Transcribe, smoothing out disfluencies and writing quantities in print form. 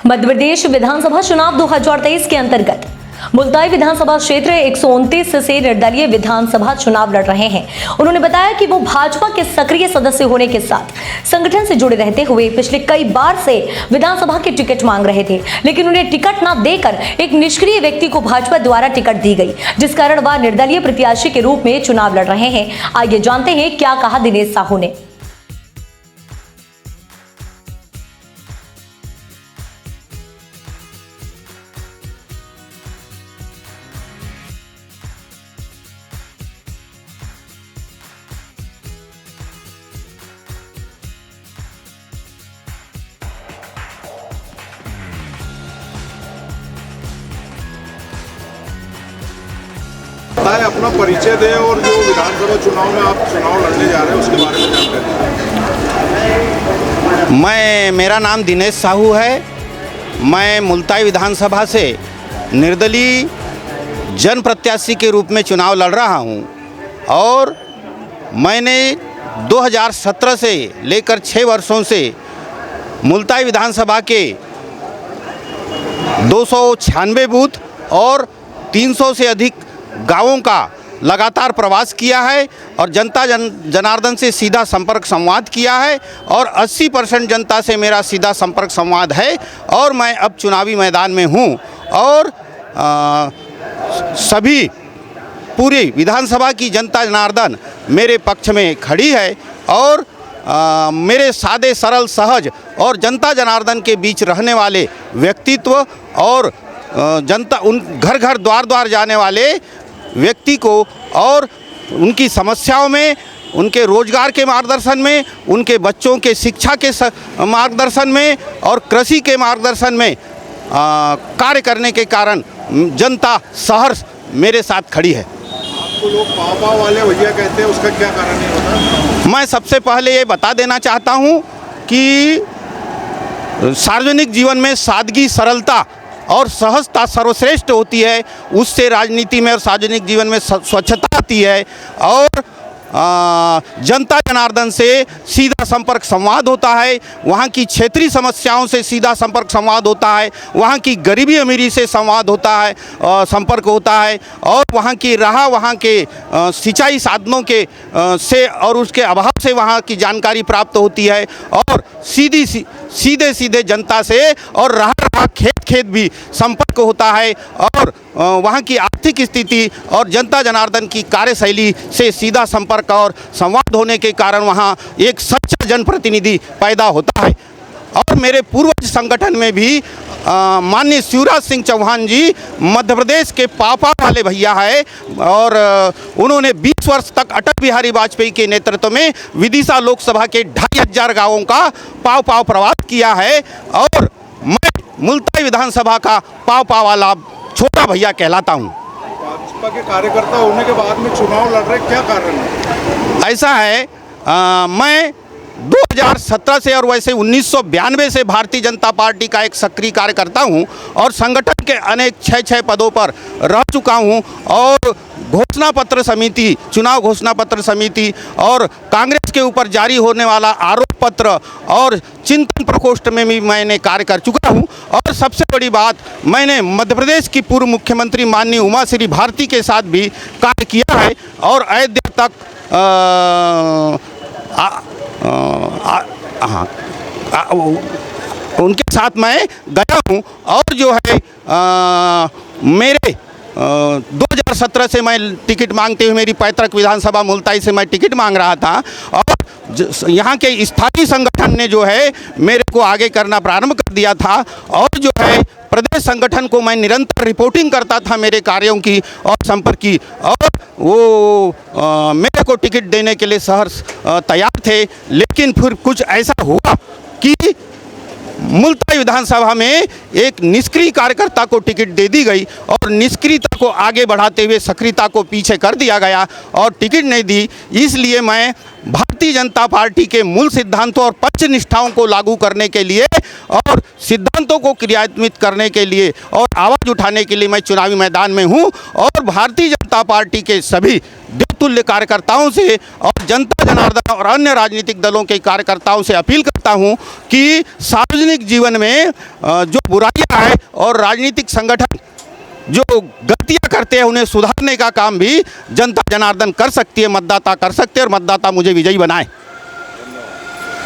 मध्य प्रदेश विधानसभा चुनाव 2023 के अंतर्गत मुल्ताई विधानसभा क्षेत्र 129 से निर्दलीय विधानसभा चुनाव लड़ रहे हैं। उन्होंने बताया कि वो भाजपा के सक्रिय सदस्य होने के साथ संगठन से जुड़े रहते हुए पिछले कई बार से विधानसभा के टिकट मांग रहे थे, लेकिन उन्हें टिकट न देकर एक निष्क्रिय व्यक्ति को भाजपा द्वारा टिकट दी गई, जिस कारण वह निर्दलीय प्रत्याशी के रूप में चुनाव लड़ रहे हैं। आइए जानते हैं क्या कहा दिनेश साहू ने। अपना परिचय दें और जो विधानसभा चुनाव में आप चुनाव लड़ने जा रहे हैं उसके बारे में जानकारी दें। मेरा नाम दिनेश साहू है। मैं मुल्ताई विधानसभा से निर्दलीय जन प्रत्याशी के रूप में चुनाव लड़ रहा हूं और मैंने 2017 से लेकर 6 वर्षों से मुल्ताई विधानसभा के 296 बूथ और 300 से अधिक गांवों का लगातार प्रवास किया है और जनता जनार्दन से सीधा संपर्क संवाद किया है और 80% जनता से मेरा सीधा संपर्क संवाद है और मैं अब चुनावी मैदान में हूं और सभी पूरी विधानसभा की जनता जनार्दन मेरे पक्ष में खड़ी है और मेरे सादे सरल सहज और जनता जनार्दन के बीच रहने वाले व्यक्तित्व और जनता उन घर घर द्वार द्वार जाने वाले व्यक्ति को और उनकी समस्याओं में, उनके रोजगार के मार्गदर्शन में, उनके बच्चों के शिक्षा के मार्गदर्शन में और कृषि के मार्गदर्शन में कार्य करने के कारण जनता सहर्ष मेरे साथ खड़ी है। आपको लोग पापा वाले भैया कहते हैं, उसका क्या कारण है बता? मैं सबसे पहले ये बता देना चाहता हूँ कि सार्वजनिक जीवन में सादगी, सरलता और सहजता सर्वश्रेष्ठ होती है। उससे राजनीति में और सार्वजनिक जीवन में स्वच्छता आती है और जनता जनार्दन से सीधा संपर्क संवाद होता है, वहाँ की क्षेत्रीय समस्याओं से सीधा संपर्क संवाद होता है, वहाँ की गरीबी अमीरी से संवाद होता है, संपर्क होता है और वहाँ की राह, वहाँ के सिंचाई साधनों के से और उसके अभाव से वहाँ की जानकारी प्राप्त होती है और सीधे जनता से और राह खेत भी संपर्क होता है और वहाँ की आर्थिक स्थिति और जनता जनार्दन की कार्यशैली से सीधा संपर्क और संवाद होने के कारण वहाँ एक सच्चा जनप्रतिनिधि पैदा होता है। और मेरे पूर्वज संगठन में भी माननीय शिवराज सिंह चौहान जी मध्य प्रदेश के पापा वाले भैया है और उन्होंने 20 वर्ष तक अटल बिहारी वाजपेयी के नेतृत्व में विदिशा लोकसभा के 2500 गाँवों का पाव प्रवास किया है और मैं मुल्ताई विधानसभा का पाव वाला छोटा भैया कहलाता हूँ। भाजपा के कार्यकर्ता होने के बाद में चुनाव लड़ रहे, क्या कारण है? ऐसा है, मैं 2017 से और वैसे 1992 से भारतीय जनता पार्टी का एक सक्रिय कार्यकर्ता हूं और संगठन के अनेक 6 पदों पर रह चुका हूं और घोषणा पत्र समिति, चुनाव घोषणा पत्र समिति और कांग्रेस के ऊपर जारी होने वाला आरोप पत्र और चिंतन प्रकोष्ठ में भी मैंने कार्य कर चुका हूं और सबसे बड़ी बात, मैंने मध्य प्रदेश की पूर्व मुख्यमंत्री माननीय उमाश्री भारती के साथ भी कार्य किया है और अयोध्या तक उनके साथ मैं गया हूं और जो है मेरे 2017 से मैं टिकट मांगते हुए मेरी पैतृक विधानसभा मुल्ताई से मैं टिकट मांग रहा था और यहाँ के स्थानीय संगठन ने जो है मेरे को आगे करना प्रारंभ कर दिया था और जो है प्रदेश संगठन को मैं निरंतर रिपोर्टिंग करता था मेरे कार्यों की और संपर्क की और वो मेरे को टिकट देने के लिए सहर्ष तैयार थे, लेकिन फिर कुछ ऐसा हुआ कि मुल्ताई विधानसभा में एक निष्क्रिय कार्यकर्ता को टिकट दे दी गई और निष्क्रियता को आगे बढ़ाते हुए सक्रियता को पीछे कर दिया गया और टिकट नहीं दी। इसलिए मैं भारतीय जनता पार्टी के मूल सिद्धांतों और पंच निष्ठाओं को लागू करने के लिए और सिद्धांतों को क्रियान्वित करने के लिए और आवाज़ उठाने के लिए मैं चुनावी मैदान में हूं और भारतीय जनता पार्टी के सभी देवतुल्य कार्यकर्ताओं से और जनता जनार्दन और अन्य राजनीतिक दलों के कार्यकर्ताओं से अपील करता हूं कि सार्वजनिक जीवन में जो बुराइयां हैं और राजनीतिक संगठन जो गलतियां करते हैं उन्हें सुधारने का काम भी जनता जनार्दन कर सकती है, मतदाता कर सकते हैं और मतदाता मुझे विजयी बनाए।